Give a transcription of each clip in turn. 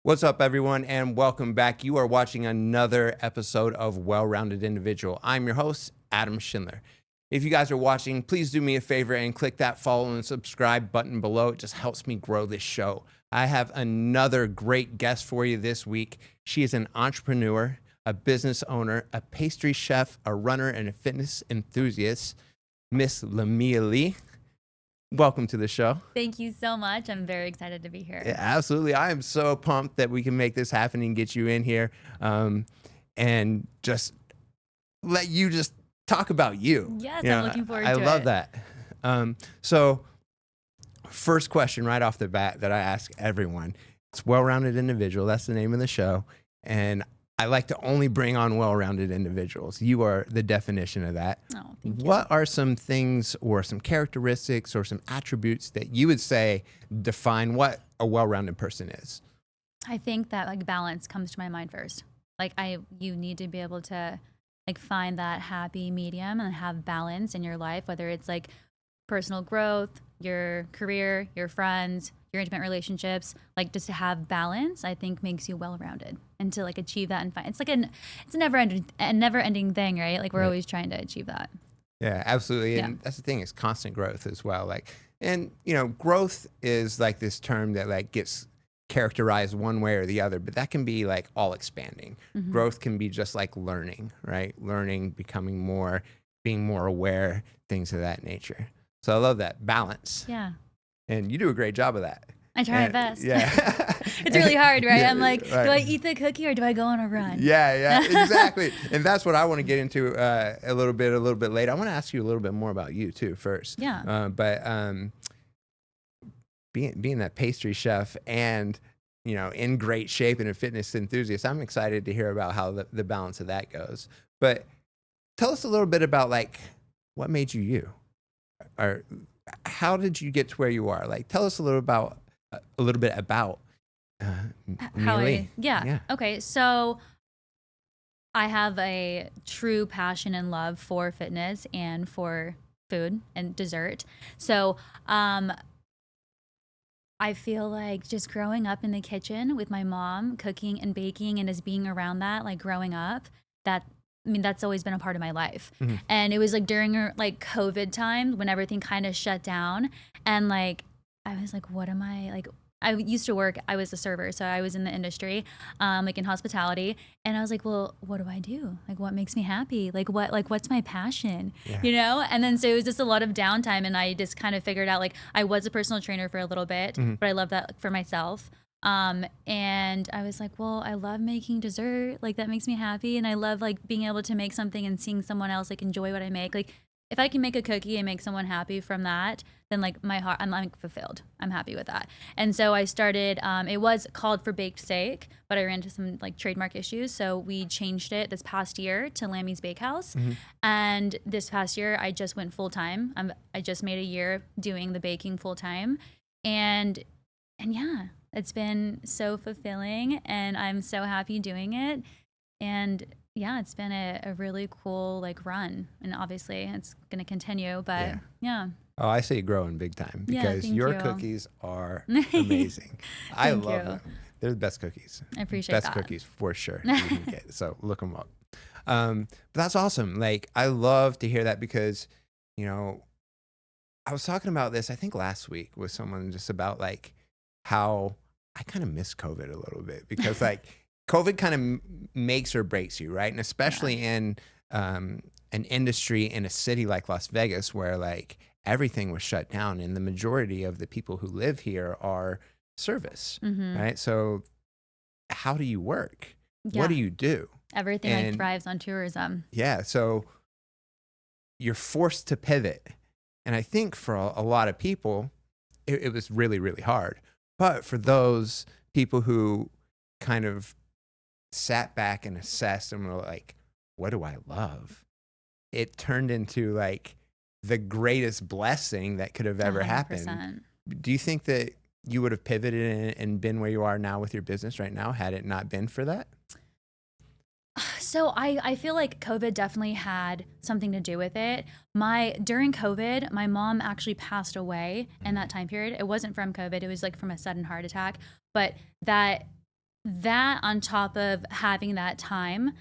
What's up, everyone, and welcome back. You are watching another episode of Well-Rounded Individual. I'm your host, Adam Schindler. If you guys are watching, please do me a favor and click that follow and subscribe button below. It just helps me grow this show. I have another great guest for you this week. She is an entrepreneur, a business owner, a pastry chef, a runner, and a fitness enthusiast, Miss Lamiya Lee. Welcome to the show. Thank you so much. I'm very excited to be here. Yeah, absolutely. I am so pumped that we can make this happen and get you in here and just let you just talk about you. Yes, I'm looking forward to it. I love that. So first question right off the bat that I ask everyone, it's Well-Rounded Individual. That's the name of the show. And I like to only bring on well-rounded individuals. You are the definition of that. Oh, thank you. What are some things or some characteristics or some attributes that you would say define what a well-rounded person is? I think that balance comes to my mind first. You need to be able to find that happy medium and have balance in your life, whether it's personal growth, your career, your friends, your intimate relationships, just to have balance, I think makes you well-rounded. And to achieve that and find it's a never-ending thing, right? We're always trying to achieve that. Yeah, absolutely. And that's the thing, is constant growth as well. Growth is this term that gets characterized one way or the other, but that can be all expanding. Mm-hmm. Growth can be just learning, right? Learning, becoming more, being more aware, things of that nature. So I love that balance. Yeah. And you do a great job of that. I try my best. Yeah. It's really hard, right? Yeah, I'm right. do I eat the cookie or do I go on a run? Yeah, exactly. And that's what I want to get into a little bit later. I want to ask you a little bit more about you too first. Yeah. Being that pastry chef and in great shape and a fitness enthusiast, I'm excited to hear about how the balance of that goes. But tell us a little bit about what made you you, or how did you get to where you are? Tell us a little bit about how Lee. Yeah. Okay, so I have a true passion and love for fitness and for food and dessert. So I feel just growing up in the kitchen with my mom, cooking and baking, and just being around that, growing up, that's always been a part of my life. Mm-hmm. And it was during COVID time when everything kind of shut down. And I was what am I I used to work, I was a server, so I was in the industry, in hospitality. And I was well, what do I do? What makes me happy? What's my passion? Yeah. And then so it was just a lot of downtime, and I just kind of figured out I was a personal trainer for a little bit, mm-hmm. but I love that for myself. And I was well, I love making dessert. That makes me happy. And I love being able to make something and seeing someone else enjoy what I make. If I can make a cookie and make someone happy from that, then my heart, I'm fulfilled. I'm happy with that. And so I started, it was called For Baked Sake, but I ran into some trademark issues. So we changed it this past year to Lamiya's Bakehouse. Mm-hmm. And this past year I just went full time. I just made a year doing the baking full time. And yeah, it's been so fulfilling and I'm so happy doing it. And yeah, it's been a really cool run, and obviously it's going to continue, but yeah. Oh, I see you growing big time because your cookies are amazing. I love them. They're the best cookies. I appreciate that. Best cookies for sure you can get. So look them up. But that's awesome. I love to hear that because, I was talking about this, I think last week with someone just about how I kind of miss COVID a little bit because COVID kind of makes or breaks you, right? And especially in an industry in a city like Las Vegas where everything was shut down and the majority of the people who live here are service, mm-hmm. right? So how do you work? Yeah. What do you do? Everything thrives on tourism. Yeah, so you're forced to pivot. And I think for a lot of people, it was really, really hard. But for those people who kind of sat back and assessed and were what do I love? It turned into the greatest blessing that could have ever 100%. Happened. Do you think that you would have pivoted and been where you are now with your business right now had it not been for that? So I feel COVID definitely had something to do with it. During COVID, my mom actually passed away in that time period. It wasn't from COVID. It was from a sudden heart attack. But that that on top of having that time,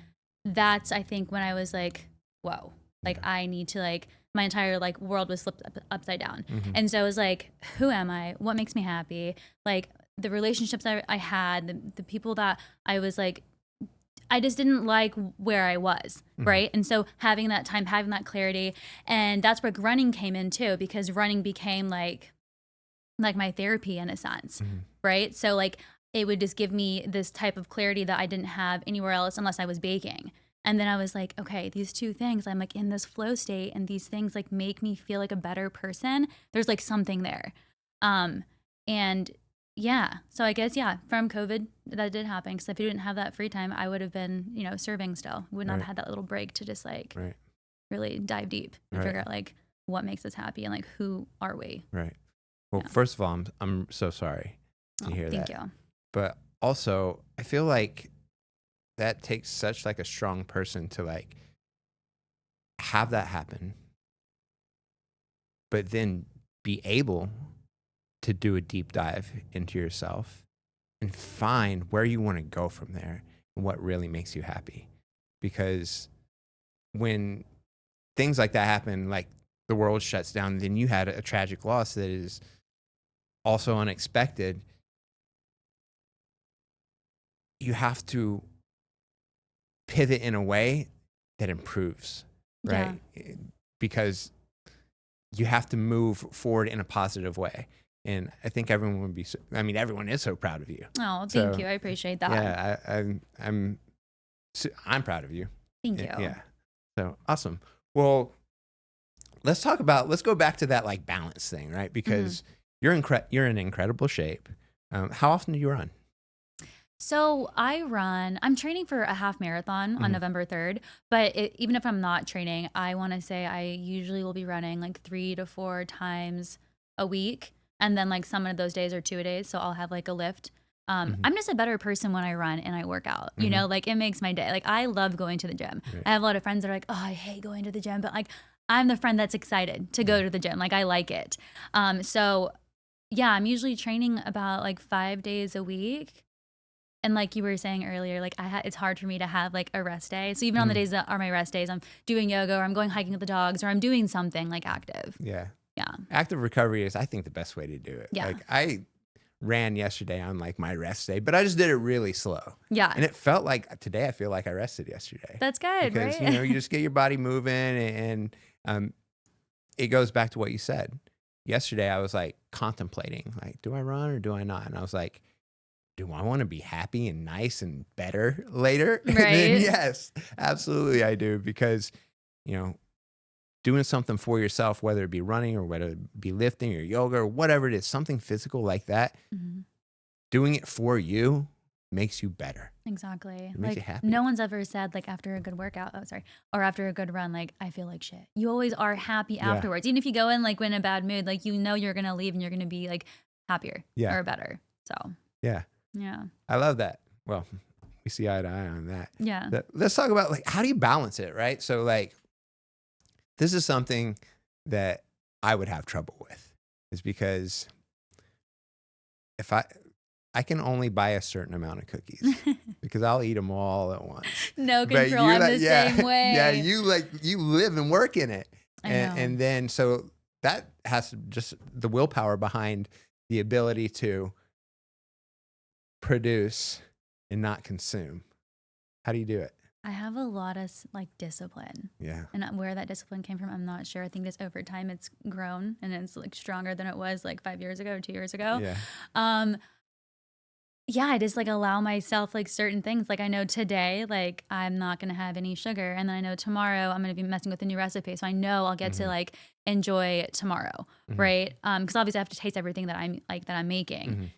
that's I think when I was like, whoa, like I need to like my entire like world was flipped upside down. And so I was like, who am I? What makes me happy? Like the relationships that I had, the people that I was like, I just didn't like where I was, right? And so having that time, having that clarity, and that's where running came in too, because running became like my therapy in a sense, right? So like it would just give me this type of clarity that I didn't have anywhere else unless I was baking. And then I was like, okay, these two things, I'm like in this flow state and these things like make me feel like a better person. There's like something there. And yeah, so I guess, yeah, from COVID, that did happen. Because if you didn't have that free time, I would have been, serving still. Would not have had that little break to just like really dive deep and figure out like what makes us happy and like who are we. Right. Well, first of all, I'm so sorry to hear that. Thank you. But also, I feel like that takes such like a strong person to like have that happen, but then be able to do a deep dive into yourself and find where you want to go from there and what really makes you happy. Because when things like that happen, like the world shuts down, then you had a tragic loss that is also unexpected. You have to pivot in a way that improves, right? Yeah. Because you have to move forward in a positive way. And I think everyone would be, everyone is so proud of you. Oh, thank you. I appreciate that. Yeah, I'm proud of you. Thank you. Yeah. So awesome. Well, let's go back to that like balance thing, right? Because you're in incredible shape. How often do you run? So I'm training for a half marathon on November 3rd, but even if I'm not training, I want to say I usually will be running like 3 to 4 times a week. And then like some of those days are 2 a days. So I'll have like a lift. I'm just a better person when I run and I work out, you know, like it makes my day. Like I love going to the gym. Right. I have a lot of friends that are like, oh, I hate going to the gym, but like I'm the friend that's excited to go to the gym. Like I like it. So yeah, I'm usually training about like 5 days a week. And like you were saying earlier, like it's hard for me to have like a rest day. So even on the days that are my rest days, I'm doing yoga or I'm going hiking with the dogs or I'm doing something like active. Yeah. Yeah. Active recovery is, I think, the best way to do it. Yeah. Like I ran yesterday on like my rest day, but I just did it really slow. Yeah. And it felt like today I feel like I rested yesterday. That's good, because, right? You just get your body moving and it goes back to what you said. Yesterday I was like contemplating, like, do I run or do I not? And I was like, do I want to be happy and nice and better later? Right. Then yes, absolutely I do. Because, doing something for yourself, whether it be running or whether it be lifting or yoga or whatever it is, something physical like that, doing it for you makes you better. Exactly. It makes you happy. No one's ever said like after a good workout, or after a good run, like I feel like shit. You always are happy afterwards. Even if you go in like in a bad mood, like you're going to leave and you're going to be like happier or better. So yeah. I love that. Well, we see eye to eye on that. Yeah. Let's talk about like, how do you balance it, right? So like, this is something that I would have trouble with, is because if I can only buy a certain amount of cookies because I'll eat them all at once. No control. I'm the same way. Yeah, you live and work in it. And then so that has just the willpower behind the ability to produce and not consume. How do you do it? I have a lot of like discipline. Yeah. And where that discipline came from, I'm not sure. I think just over time it's grown and it's like stronger than it was like 5 years ago or 2 years ago. Yeah. Yeah, I just like allow myself like certain things. Like I know today, like I'm not going to have any sugar. And then I know tomorrow I'm going to be messing with a new recipe. So I know I'll get to like enjoy tomorrow. Right. Cause obviously I have to taste everything that I'm making.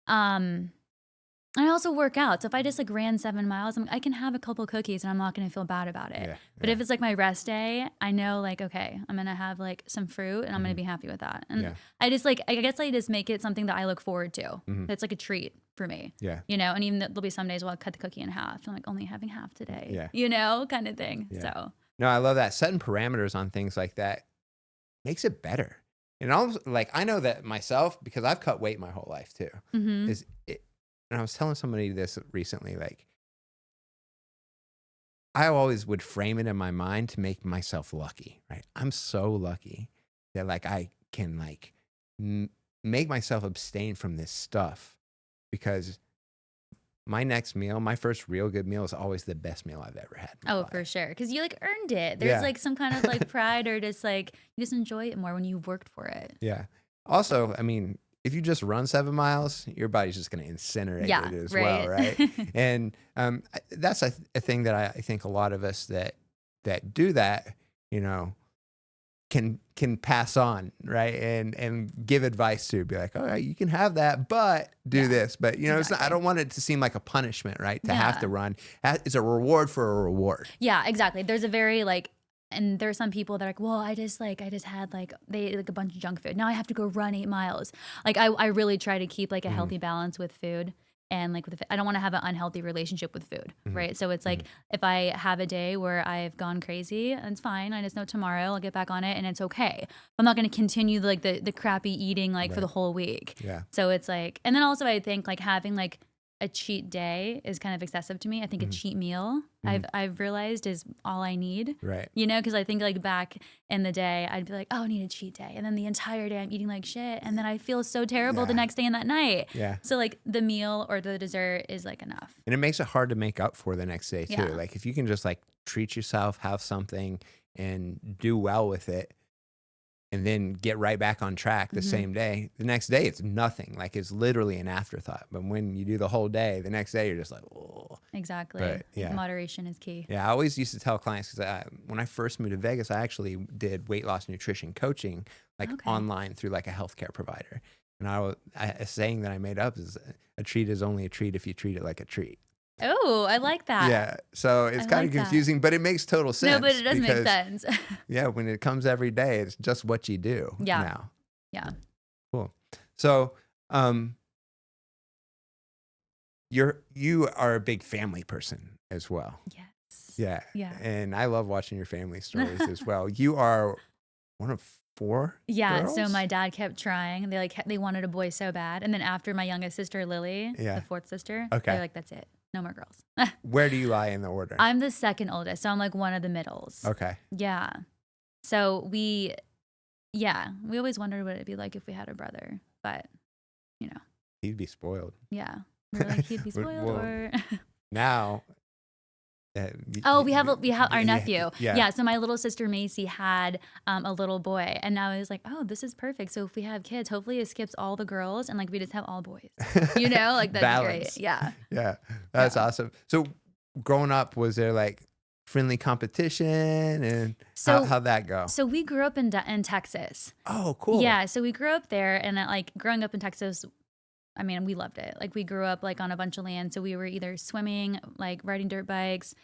And I also work out. So if I just like ran 7 miles, I can have a couple cookies and I'm not going to feel bad about it. But if it's like my rest day, I know like, okay, I'm going to have like some fruit and I'm going to be happy with that. And I just like, I guess I just make it something that I look forward to. It's like a treat for me. Yeah. And even there'll be some days where I'll cut the cookie in half. I'm like only having half today. Yeah. Kind of thing. Yeah. So. No, I love that. Setting parameters on things like that makes it better. And also, like, I know that myself, because I've cut weight my whole life too, and I was telling somebody this recently, like, I always would frame it in my mind to make myself lucky, right? I'm so lucky that like I can like make myself abstain from this stuff because my next meal, my first real good meal is always the best meal I've ever had. Oh, for sure. Because you like earned it. There's Yeah. like some kind of like pride or just like you just enjoy it more when you worked for it. Yeah. Also, I mean, if you just run 7 miles, your body's just going to incinerate it as well, right? And that's a thing that I think a lot of us that do that, you know, can pass on, right? And give advice to, be like, all right, you can have that, but do this. But, you know, it's not, I don't want it to seem like a punishment, right? To have to run. It's a reward for a reward. Yeah, exactly. There's a very like, and there's some people that are like, well, I just had like, they ate like a bunch of junk food. Now I have to go run 8 miles. Like I really try to keep like a healthy balance with food. And like I don't want to have an unhealthy relationship with food, right? So it's like if I have a day where I've gone crazy, it's fine. I just know tomorrow I'll get back on it and it's okay. I'm not going to continue like the crappy eating like for the whole week. Yeah. So it's like, and then also I think like having like a cheat day is kind of excessive to me. I think a cheat meal I've realized is all I need. Right. You know, because I think like back in the day, I'd be like, oh, I need a cheat day. And then the entire day I'm eating like shit. And then I feel so terrible the next day and that night. Yeah. So like the meal or the dessert is like enough. And it makes it hard to make up for the next day too. Yeah. Like if you can just like treat yourself, have something and do well with it, and then get right back on track the same day. The next day, it's nothing. Like it's literally an afterthought. But when you do the whole day, the next day, you're just like, oh. Exactly. But, yeah. Moderation is key. Yeah, I always used to tell clients, because when I first moved to Vegas, I actually did weight loss nutrition coaching, like online through like a healthcare provider. And a saying that I made up is a treat is only a treat if you treat it like a treat. Oh, I like that. Yeah, so it's kind of confusing, but it makes total sense. No, but it does make sense. Yeah, when it comes every day, it's just what you do now. Yeah. Cool. So, you are a big family person as well. Yes. Yeah. Yeah. And I love watching your family stories as well. You are one of 4 girls? So my dad kept trying. They wanted a boy so bad, and then after my youngest sister Lily, the 4th sister, they're like, that's it. No more girls. Where do you lie in the order? I'm the second oldest, so I'm like one of the middles. Okay. Yeah. So we always wondered what it'd be like if we had a brother, but you know. He'd be spoiled. Yeah. We're like, he'd be spoiled or now. We have our nephew. Yeah. So my little sister Macy had a little boy, and now I was like, oh, this is perfect. So if we have kids, hopefully it skips all the girls and like we just have all boys. You know, like that'd be great. Yeah. Yeah. That's awesome. So growing up, was there like friendly competition, and how'd that go? So we grew up in Texas. Oh, cool. Yeah. So we grew up there, and like growing up in Texas, I mean, we loved it. Like we grew up like on a bunch of land. So we were either swimming, like riding dirt bikes,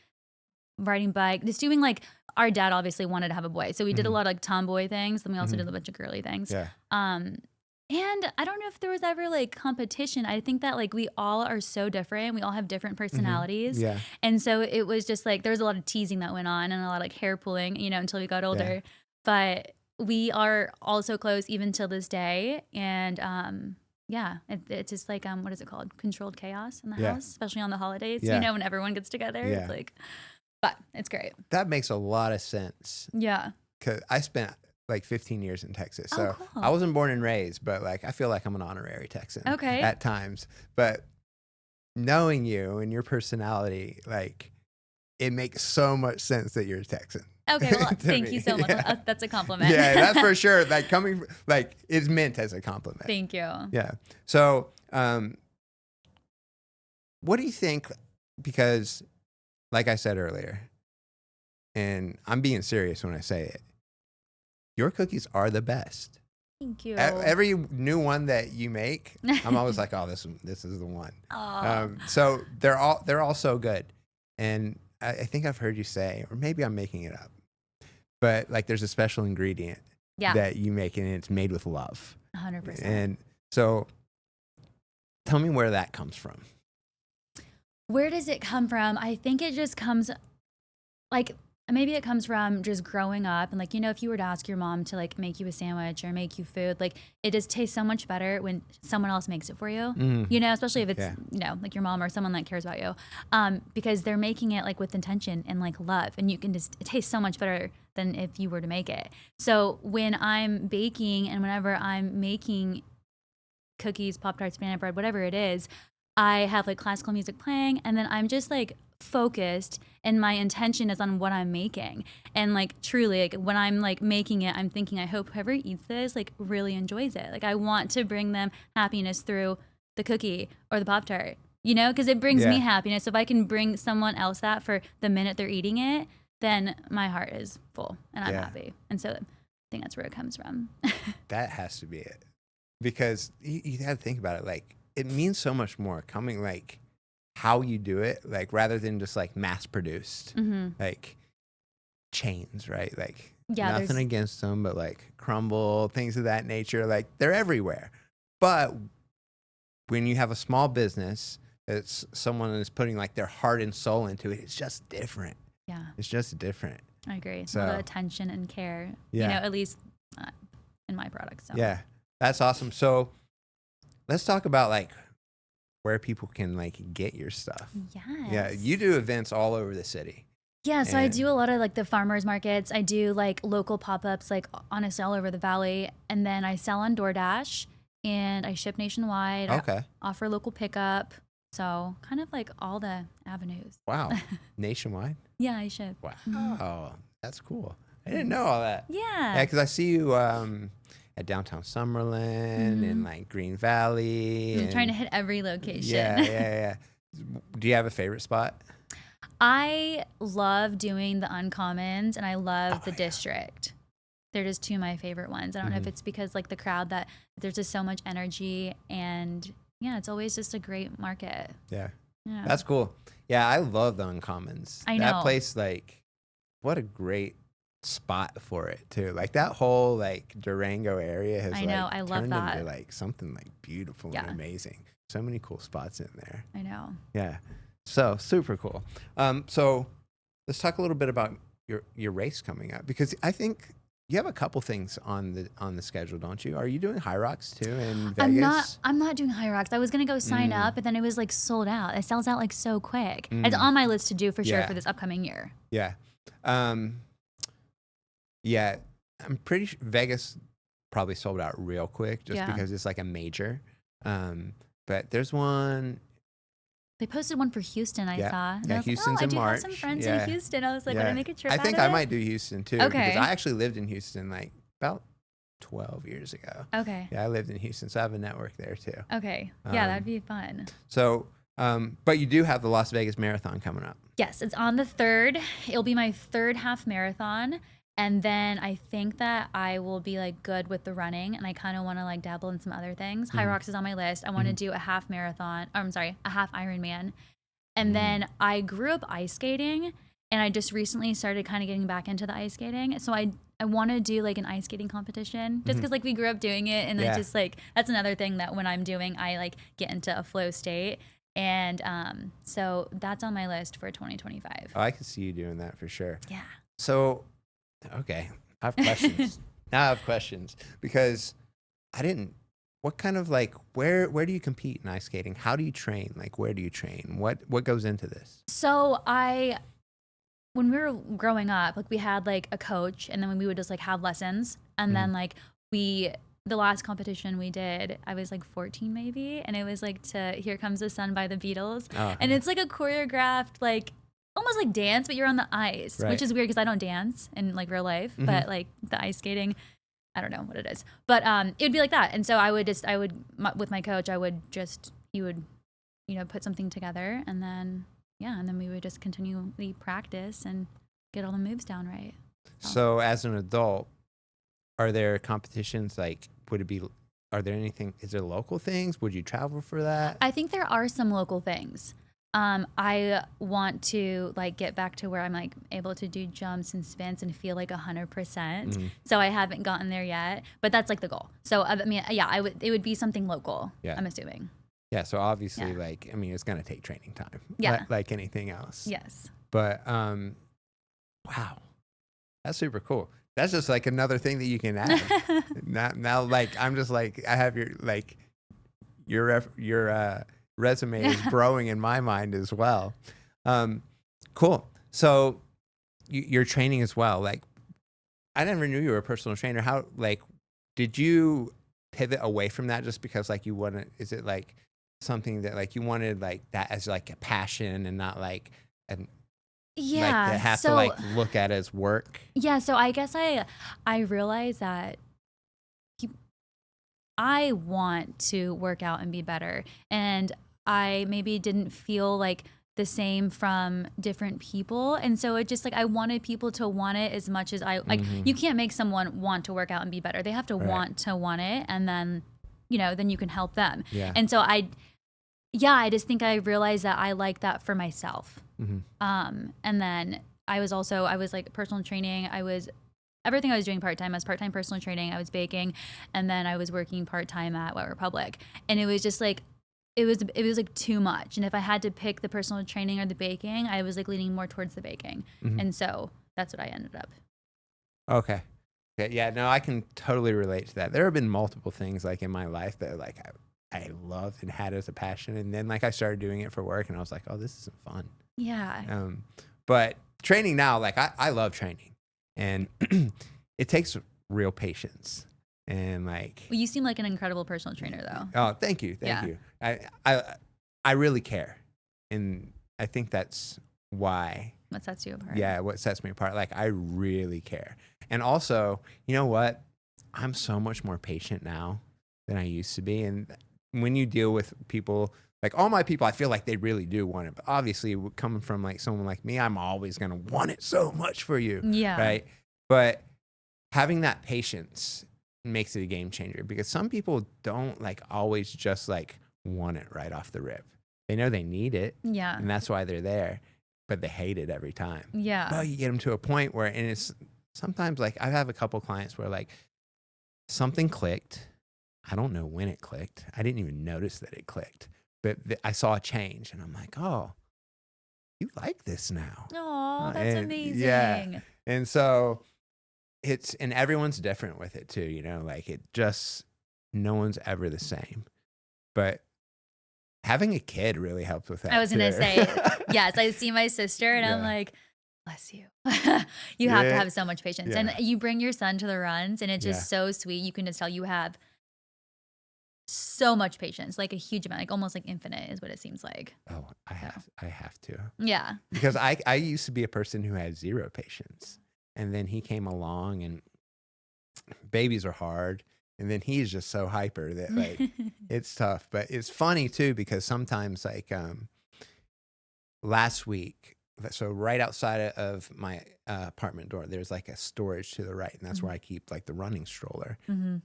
riding bike, just doing like, our dad obviously wanted to have a boy. So we did a lot of like tomboy things. Then we also did a bunch of girly things. Yeah. And I don't know if there was ever like competition. I think that like we all are so different. We all have different personalities. Yeah. And so it was just like, there was a lot of teasing that went on and a lot of like hair pulling, you know, until we got older. Yeah. But we are all so close even till this day. And, yeah, it's just like, what is it called? Controlled chaos in the house, especially on the holidays, you know, when everyone gets together. Yeah. It's like, but it's great. That makes a lot of sense. Yeah. Because I spent like 15 years in Texas. So cool. I wasn't born and raised, but like I feel like I'm an honorary Texan at times. But knowing you and your personality, like it makes so much sense that you're a Texan. Okay, well, thank you so much. Yeah. That's a compliment. Yeah, that's for sure. Like it's meant as a compliment. Thank you. Yeah. So, what do you think? Because, like I said earlier, and I'm being serious when I say it, your cookies are the best. Thank you. Every new one that you make, I'm always like, oh, this is the one. So they're all so good, and I think I've heard you say, or maybe I'm making it up, but like there's a special ingredient that you make, and it's made with love. 100%. And so tell me where that comes from. Where does it come from? I think it just comes like maybe it comes from just growing up and like, you know, if you were to ask your mom to like make you a sandwich or make you food, like it just tastes so much better when someone else makes it for you, you know, especially if it's, you know, like your mom or someone that cares about you, because they're making it like with intention and like love, and you can just, it tastes so much better than if you were to make it. So when I'm baking and whenever I'm making cookies, Pop-Tarts, banana bread, whatever it is, I have like classical music playing, and then I'm just like focused, and my intention is on what I'm making. And like truly, like when I'm like making it, I'm thinking, I hope whoever eats this like really enjoys it. Like I want to bring them happiness through the cookie or the Pop-Tart, you know, because it brings me happiness. So if I can bring someone else that for the minute they're eating it, then my heart is full and I'm happy. And so I think that's where it comes from. That has to be it. Because you got to think about it. Like, it means so much more coming, like, how you do it, like, rather than just, like, mass-produced, like, chains, right? Like, nothing against them, but, like, Crumble, things of that nature, like, they're everywhere. But when you have a small business, it's someone is putting, like, their heart and soul into it, it's just different. Yeah. It's just different. I agree. So, all the attention and care, you know, at least in my products. So. Yeah. That's awesome. So let's talk about like where people can like get your stuff. Yes. Yeah. You do events all over the city. Yeah. So I do a lot of like the farmers markets. I do like local pop-ups, like honestly all over the valley. And then I sell on DoorDash and I ship nationwide. Okay. I offer local pickup. So kind of like all the avenues. Wow. Nationwide? Yeah, I ship. Wow. That's cool. I didn't know all that. Yeah. Yeah. Because I see you at downtown Summerlin and like Green Valley. I'm trying to hit every location. Yeah. Do you have a favorite spot? I love doing the Uncommons and I love the District. They're just two of my favorite ones. I don't know if it's because like the crowd that there's just so much energy, and yeah, it's always just a great market. Yeah. That's cool. Yeah, I love the Uncommons. I know. That place, like, what a great spot for it too. Like that whole like Durango area has I know, like I love turned that. into like something like beautiful and amazing. So many cool spots in there. I know. Yeah. So super cool. So let's talk a little bit about your race coming up, because I think you have a couple things on the schedule, don't you? Are you doing High Rocks too in Vegas? I'm not doing High Rocks. I was gonna go sign up, but then it was like sold out. It sells out like so quick. It's on my list to do for sure for this upcoming year. Yeah. Yeah, I'm pretty sure Vegas probably sold out real quick just because it's like a major. But there's one. They posted one for Houston, I saw. And Yeah, I was Houston's like, in March. I do have some friends in Houston. I was like, would I make a trip I think out I of might do Houston too. Okay. Because I actually lived in Houston like about 12 years ago. Okay. Yeah, I lived in Houston, so I have a network there too. Okay. Yeah, that'd be fun. So, but you do have the Las Vegas Marathon coming up. Yes, it's on the 3rd. It'll be my 3rd half marathon. And then I think that I will be like good with the running, and I kind of want to like dabble in some other things. High Rocks is on my list. I want to do a half marathon. Or, I'm sorry, a half Ironman. And then I grew up ice skating, and I just recently started kind of getting back into the ice skating. So I want to do like an ice skating competition, just because like we grew up doing it, and I just like, that's another thing that when I'm doing, I like get into a flow state. And so that's on my list for 2025. Oh, I could see you doing that for sure. Yeah. So, okay, I have questions. Now I have questions because what kind of like, where do you compete in ice skating? How do you train? Like, where do you train? What goes into this? So when we were growing up, like we had like a coach, and then when we would just like have lessons, and then like the last competition we did, I was like 14 maybe, and it was like to Here Comes the Sun by the Beatles. And it's like a choreographed, like almost like dance, but you're on the ice, which is weird because I don't dance in like real life, but like the ice skating, I don't know what it is, but it would be like that. And so with my coach, he would, you know, put something together, and then we would just continually practice and get all the moves down right. So as an adult, are there competitions like, is there local things? Would you travel for that? I think there are some local things. I want to like get back to where I'm like able to do jumps and spins and feel like 100%. So I haven't gotten there yet, but that's like the goal. So I mean, it would be something local. Yeah. I'm assuming. Yeah. So obviously like, I mean, it's going to take training time. Yeah. Like anything else. Yes. But, Wow. That's super cool. That's just like another thing that you can add. Now, like, I'm just like, I have your resume is growing in my mind as well. Cool. So you're training as well. Like, I never knew you were a personal trainer. How, like, did you pivot away from that just because like you wanted, is it like something that like you wanted like that as like a passion and not like an like to have to like look at as work? Yeah, so I guess I realized that I want to work out and be better, and I maybe didn't feel like the same from different people, and so it just like I wanted people to want it as much as I like. You can't make someone want to work out and be better. They have to want it, and then then you can help them. Yeah. And so I just think I realized that I like that for myself. And then I was like personal training. Everything I was doing part-time. I was part-time personal training. I was baking, and then I was working part-time at Wet Republic. And it was just like, it was like too much. And if I had to pick the personal training or the baking, I was like leaning more towards the baking. And so that's what I ended up. Okay. Yeah, no, I can totally relate to that. There have been multiple things like in my life that like I loved and had as a passion. And then like I started doing it for work and I was like, oh, this isn't fun. Yeah. But training now, like I love training. And it takes real patience and like. Well, you seem like an incredible personal trainer, though. Oh, thank you, thank you. I really care, and I think that's why. What sets you apart? Yeah, what sets me apart. Like I really care, and also, you know what? I'm so much more patient now than I used to be, and when you deal with people. Like all my people, I feel like they really do want it. But obviously, coming from like someone like me, I'm always gonna want it so much for you, right? But having that patience makes it a game changer because some people don't like always just like want it right off the rip. They know they need it, and that's why they're there, but they hate it every time. But you get them to a point where, and it's sometimes like I have a couple clients where like something clicked. I don't know when it clicked. I didn't even notice that it clicked. But I saw a change, and I'm like, oh, you like this now. Oh, that's amazing. Yeah. And so and everyone's different with it too, like it just, no one's ever the same. But having a kid really helps with that. I was going to say, yes, I see my sister, and I'm like, bless you. You have to have so much patience. And you bring your son to the runs, and it's just so sweet. You can just tell you have so much patience, like a huge amount, like almost like infinite is what it seems like. Oh, I have to. Yeah. Because I used to be a person who had zero patience. And then he came along and babies are hard. And then he's just so hyper that like it's tough. But it's funny too, because sometimes like last week, so right outside of my apartment door, there's like a storage to the right, and that's where I keep like the running stroller.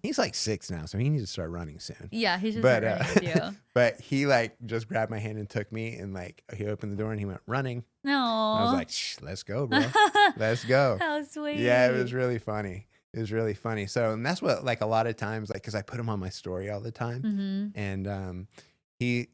He's like 6 now, so he needs to start running soon. Yeah, he should start running with you. But he like just grabbed my hand and took me, and like he opened the door and he went running. No, I was like, let's go, bro. Let's go. How sweet. Yeah, it was really funny. It was really funny. So, and that's what like a lot of times, like, because I put him on my story all the time, and he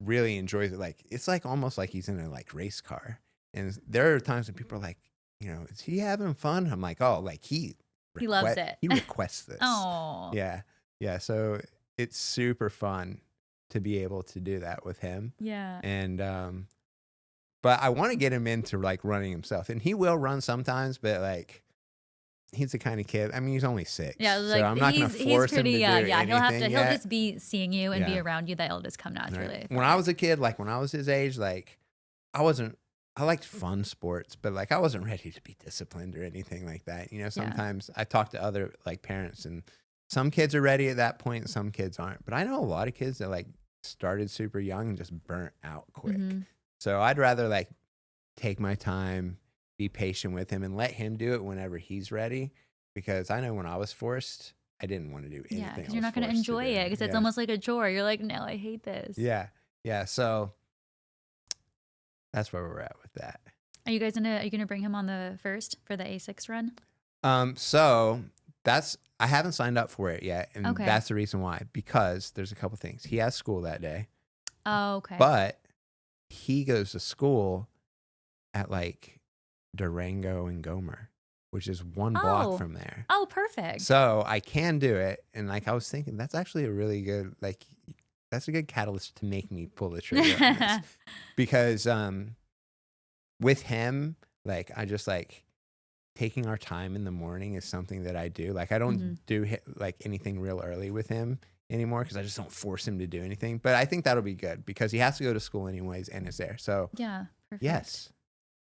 really enjoys it. Like it's like almost like he's in a like race car. And there are times when people are like, is he having fun? I'm like, oh, like he loves it. He requests this. Oh. Yeah. Yeah. So it's super fun to be able to do that with him. Yeah. And, but I want to get him into like running himself. And he will run sometimes, but like, he's the kind of kid. I mean, he's only 6. Yeah, like, so I'm not going to force him to do anything. He'll just be seeing you and be around you. That'll just come naturally. Right. When I was a kid, like when I was his age, like I liked fun sports, but like I wasn't ready to be disciplined or anything like that. Sometimes I talk to other like parents, and some kids are ready at that point and some kids aren't. But I know a lot of kids that like started super young and just burnt out quick. So I'd rather like take my time, be patient with him, and let him do it whenever he's ready. Because I know when I was forced, I didn't want to do anything. Yeah, because you're not going to enjoy it because it's almost like a chore. You're like, no, I hate this. Yeah. Yeah. So that's where we're at with that. Are you gonna bring him on the first for the A6 run? So I haven't signed up for it yet, and that's the reason why. Because there's a couple things. He has school that day. Oh, okay. But he goes to school at like Durango and Gomer, which is one block from there. Oh, perfect. So I can do it. And like I was thinking, that's actually a really good, like, that's a good catalyst to make me pull the trigger on this. Because with him, like, I just like taking our time in the morning is something that I do. Like, I don't do like anything real early with him anymore because I just don't force him to do anything. But I think that'll be good because he has to go to school anyways and is there. So yeah, perfect. Yes.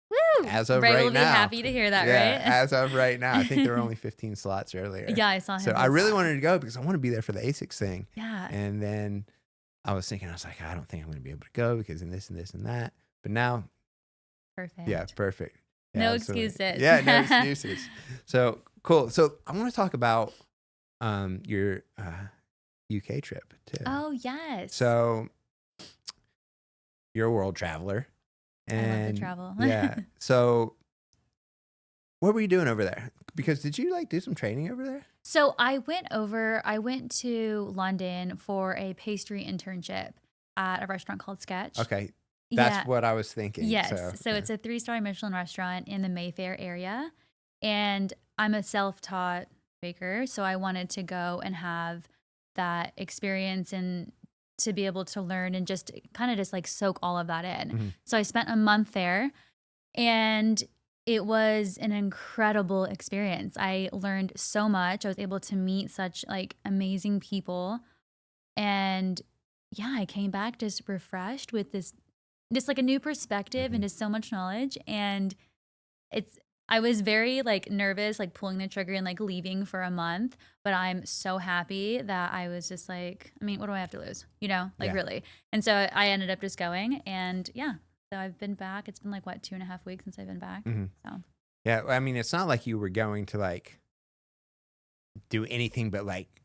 Woo! As of Ray right will be now. happy to hear that, Yeah, right? as of right now. I think there were only 15 slots earlier. Yeah, I saw him. So I really wanted to go because I want to be there for the ASICS thing. Yeah. And then I was thinking, I was like, I don't think I'm going to be able to go because in this and this and that. But now, perfect. yeah, perfect. Yeah, No absolutely. excuses. Yeah, no excuses. So cool. So I want to talk about your UK trip too. Oh, yes. So you're a world traveler. And I love to travel. yeah. So what were you doing over there? Because did you like do some training over there? So I went to London for a pastry internship at a restaurant called Sketch. Okay. That's what I was thinking. Yes. So yeah. it's a 3-star Michelin restaurant in the Mayfair area. And I'm a self-taught baker. So I wanted to go and have that experience and to be able to learn and just kind of just like soak all of that in. Mm-hmm. So I spent a month there and it was an incredible experience. I learned so much. I was able to meet such like amazing people. And yeah, I came back just refreshed with this just like a new perspective and just so much knowledge. And I was very like nervous, like pulling the trigger and like leaving for a month, but I'm so happy that I was just like, I mean, what do I have to lose? You know, like really. And so I ended up just going and yeah, so I've been back. It's been like what, 2.5 weeks since I've been back. So yeah, I mean, it's not like you were going to like do anything but like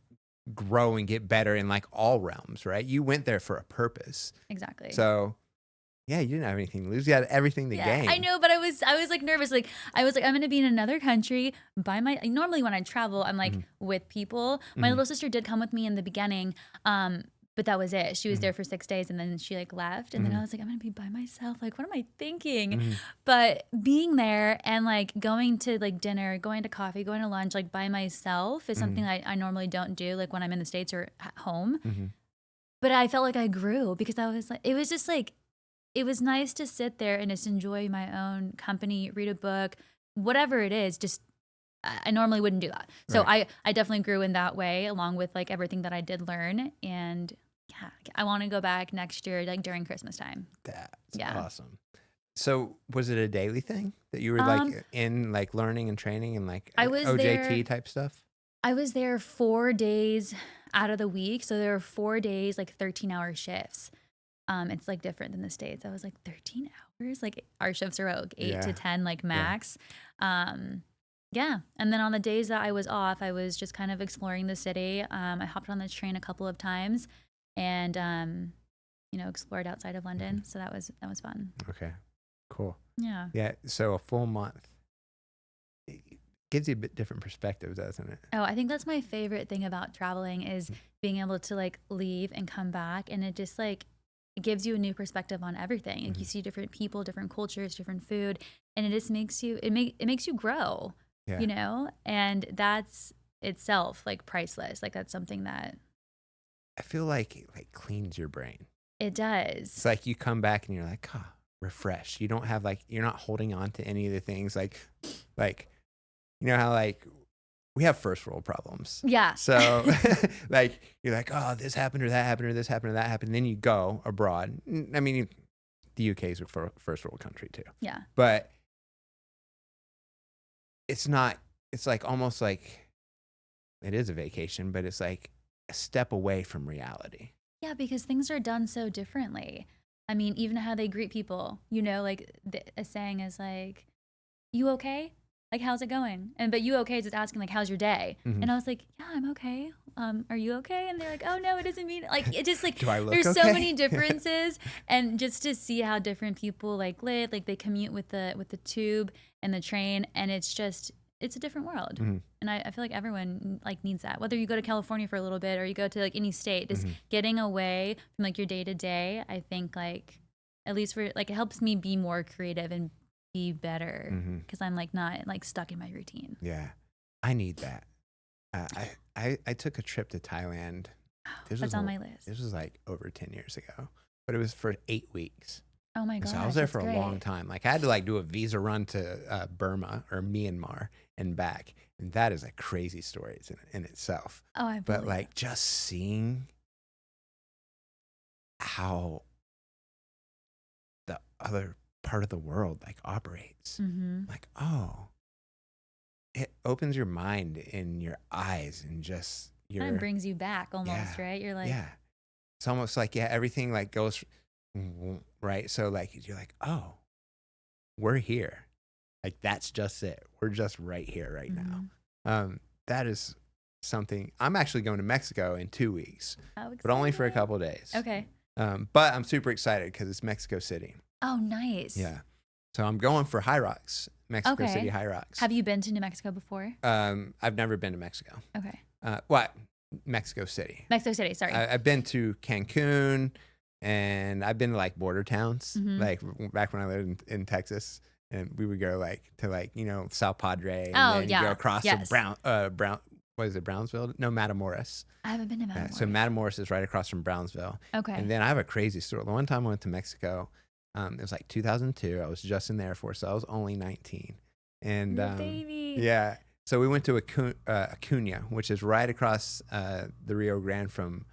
grow and get better in like all realms, right? You went there for a purpose. Exactly. So yeah, you didn't have anything to lose. You had everything to gain. I know, but I was like nervous. Like I was like, I'm gonna be in another country normally when I travel, I'm like with people. My little sister did come with me in the beginning, but that was it. She was there for 6 days and then she like left. And then I was like, I'm gonna be by myself. Like, what am I thinking? But being there and like going to like dinner, going to coffee, going to lunch, like by myself is something I normally don't do, like when I'm in the States or at home. But I felt like I grew because I was like, it was just like, it was nice to sit there and just enjoy my own company, read a book, whatever it is. Just I normally wouldn't do that. So I definitely grew in that way along with like everything that I did learn. And yeah, I want to go back next year, like during Christmas time. That's awesome. So was it a daily thing that you were like in like learning and training and like I was OJT type stuff? I was there 4 days out of the week. So there were 4 days, like 13-hour shifts. It's like different than the States. I was like 13 hours. Like our shifts are like 8 to 10, like max. Yeah. And then on the days that I was off, I was just kind of exploring the city. I hopped on the train a couple of times and, explored outside of London. So that was fun. Okay, cool. Yeah. Yeah. So a full month gives you a bit different perspective, doesn't it? Oh, I think that's my favorite thing about traveling is being able to like leave and come back. And it just like, it gives you a new perspective on everything. Like you see different people, different cultures, different food, and it just makes you it makes you grow. You know, and that's itself like priceless. Like that's something that I feel like it like cleans your brain. It does. It's like you come back and you're like, refreshed. You don't have like you're not holding on to any of the things like you know how like we have first world problems. Yeah. So like you're like, oh, this happened or that happened or this happened or that happened. And then you go abroad. I mean, the UK is a first world country too. Yeah. But it's like almost like it is a vacation, but it's like a step away from reality. Yeah, because things are done so differently. I mean, even how they greet people, like a saying is like, you okay? Like, how's it going? But you okay is just asking like, how's your day? And I was like, yeah, I'm okay. Are you okay? And they're like, oh no, it doesn't mean like, it just like, do I look there's okay? So many differences. And just to see how different people like live, like they commute with the tube and the train. And it's a different world. And I feel like everyone like needs that. Whether you go to California for a little bit or you go to like any state, just getting away from like your day to day, I think like, at least for like, it helps me be more creative and be better because I'm like not like stuck in my routine. Yeah, I need that. I took a trip to Thailand. That's on my list. This was like over 10 years ago, but it was for 8 weeks. Oh my gosh. So I was there for a long time. Like I had to like do a visa run to Burma or Myanmar and back. And that is a crazy story in itself. Oh, I believe But like just seeing how the other part of the world like operates. Like, oh, it opens your mind and your eyes and just your kind of brings you back almost, right? You're like, yeah. It's almost like, yeah, everything like goes right. So like, you're like, oh, we're here. Like, that's just it. We're just right here right now. That is something. I'm actually going to Mexico in 2 weeks, but only for a couple of days. Okay. But I'm super excited because it's Mexico City. Oh, nice. Yeah. So I'm going for High Rocks, Mexico City High Rocks. Have you been to New Mexico before? I've never been to Mexico. Okay. What? Mexico City. Mexico City, sorry. I've been to Cancun, and I've been to like border towns, like back when I lived in Texas, and we would go like to like, you know, South Padre, and then you go across to what is it, Brownsville? No, Matamoros. I haven't been to Matamoros. So Matamoros is right across from Brownsville. Okay. And then I have a crazy story. The one time I went to Mexico, it was like 2002. I was just in the Air Force, so I was only 19. And baby. Yeah. So we went to Acuna, which is right across the Rio Grande from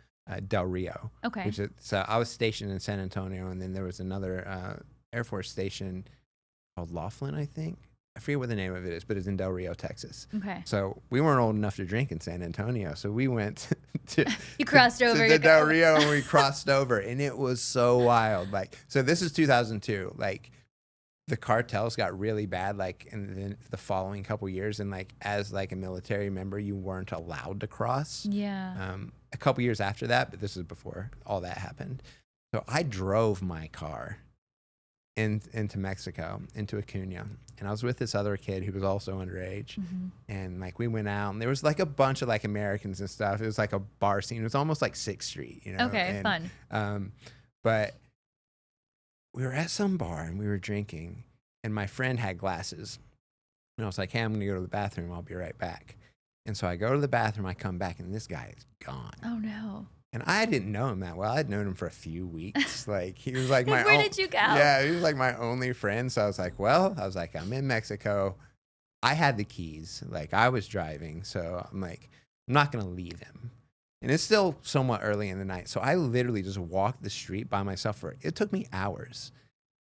Del Rio. Okay. So I was stationed in San Antonio, and then there was another Air Force station called Laughlin, I think. I forget what the name of it is, but it's in Del Rio, Texas. Okay. So we weren't old enough to drink in San Antonio, so we went to you crossed over to the Del Rio, and we crossed over, and it was so wild. Like, so this is 2002. Like, the cartels got really bad, like in the following couple years, and like as like a military member, you weren't allowed to cross. Yeah. A couple years after that, but this is before all that happened. So I drove my car into Mexico, into Acuna, and I was with this other kid who was also underage, and like we went out, and there was like a bunch of like Americans and stuff. It was like a bar scene. It was almost like 6th Street, you know. Okay, and, fun. But we were at some bar and we were drinking, and my friend had glasses, and I was like, hey, I'm gonna go to the bathroom, I'll be right back. And so I go to the bathroom, I come back, and this guy is gone. Oh no. And I didn't know him that well. I'd known him for a few weeks. Like, he was like my Where did you go? Yeah, he was like my only friend. So I was like, I'm in Mexico. I had the keys. Like, I was driving. So I'm like, I'm not going to leave him. And it's still somewhat early in the night. So I literally just walked the street by myself it took me hours.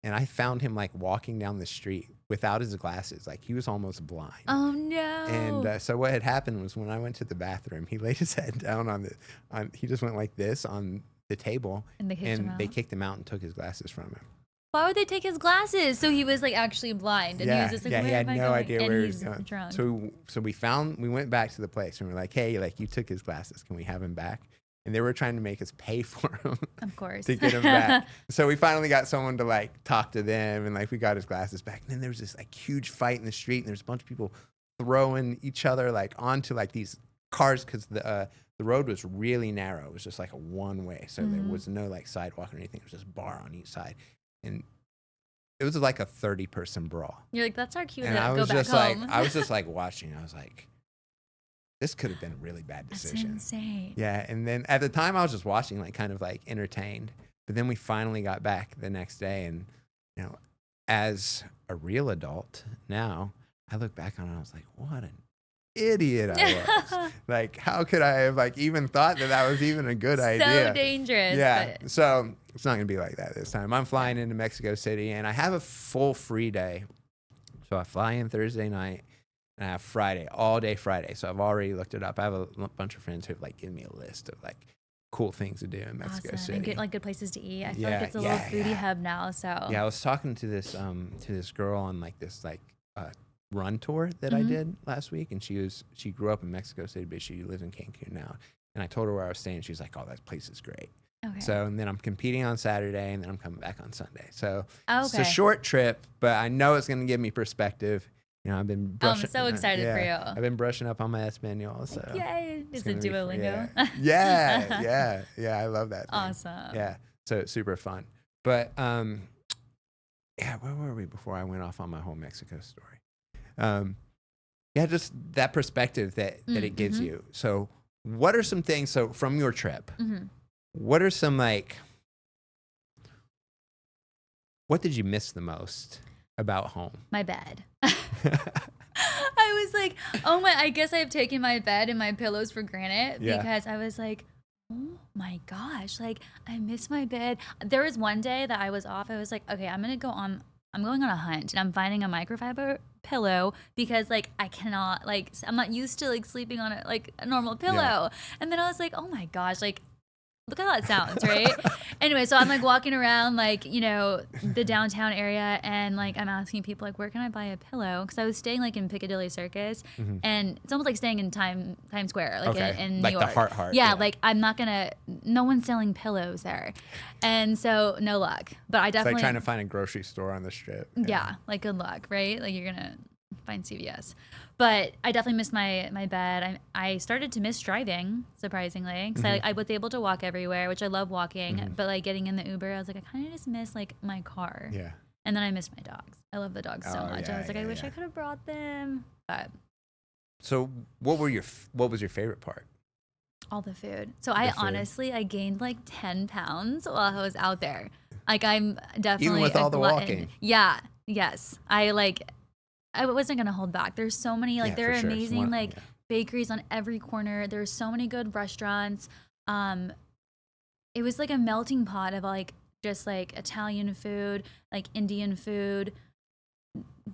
And I found him like walking down the street without his glasses. Like, he was almost blind. Oh no. And so what had happened was, when I went to the bathroom, he laid his head down he just went like this on the table, and they kicked him out and took his glasses from him. Why would they take his glasses? So he was like actually blind, and he was just like, he had no idea where he was going. Drunk. So we went back to the place, and we're like, hey, like, you took his glasses, can we have him back? And they were trying to make us pay for him, of course, to get him back. So we finally got someone to like talk to them, and like we got his glasses back. And then there was this like huge fight in the street, and there's a bunch of people throwing each other like onto like these cars, because the road was really narrow. It was just like a one way, so there was no like sidewalk or anything. It was just bar on each side, and it was like a 30-person brawl. You're like, that's our cue to and I go was back just home. like, I was just like watching. I was like, this could have been a really bad decision. That's insane. Yeah, and then at the time I was just watching, like kind of like entertained. But then we finally got back the next day, and you know, as a real adult now, I look back on it, I was like, what an idiot I was. Like, how could I have like even thought that was even a good idea? So dangerous. Yeah. So it's not gonna be like that this time. I'm flying into Mexico City, and I have a full free day. So I fly in Thursday night, and I have Friday, all day Friday. So I've already looked it up. I have a bunch of friends who've like given me a list of like cool things to do in Mexico City. And good places to eat. I feel like it's a little foodie hub now. So yeah, I was talking to this girl on like this run tour that I did last week, and she grew up in Mexico City, but she lives in Cancun now. And I told her where I was staying. She's like, "Oh, that place is great." Okay. So, and then I'm competing on Saturday, and then I'm coming back on Sunday. So it's okay. a short trip, but I know it's going to give me perspective. You know, I've been brushing. I'm so excited for you. I've been brushing up on my Espanol. So yay! Is it Duolingo? Yeah. I love that thing. Awesome. Yeah, so it's super fun. But yeah, where were we before I went off on my whole Mexico story? Yeah, just that perspective that it gives you. So what are some things, so from your trip, what are some like, what did you miss the most about home? My bed. I was like, oh my, I guess I've taken my bed and my pillows for granted because I was like, oh my gosh, like I miss my bed. There was one day that I was off. I was like, okay, I'm going on a hunt and I'm finding a microfiber pillow because like I cannot, like I'm not used to like sleeping on a normal pillow. And then I was like, oh my gosh, like look how that sounds, right? Anyway, so I'm like walking around like, the downtown area and like I'm asking people like, where can I buy a pillow? Because I was staying like in Piccadilly Circus and it's almost like staying in Times Square, like in New York. Like the heart. Yeah, like I'm not gonna, no one's selling pillows there. And so no luck. But I definitely. It's like trying to find a grocery store on the strip. Yeah, like good luck, right? Like you're gonna find CVS. But I definitely missed my bed. I started to miss driving, surprisingly, because I was able to walk everywhere, which I love walking. But like getting in the Uber, I was like, I kind of just miss like my car. Yeah. And then I miss my dogs. I love the dogs so much. I was like, I wish I could have brought them. But so what was your favorite part? All the food. So I honestly gained like 10 pounds while I was out there. Like I'm definitely even with all the walking. Yeah. Yes. I wasn't gonna hold back. There's so many like there are amazing bakeries on every corner. There's so many good restaurants. It was like a melting pot of like just like Italian food, like Indian food,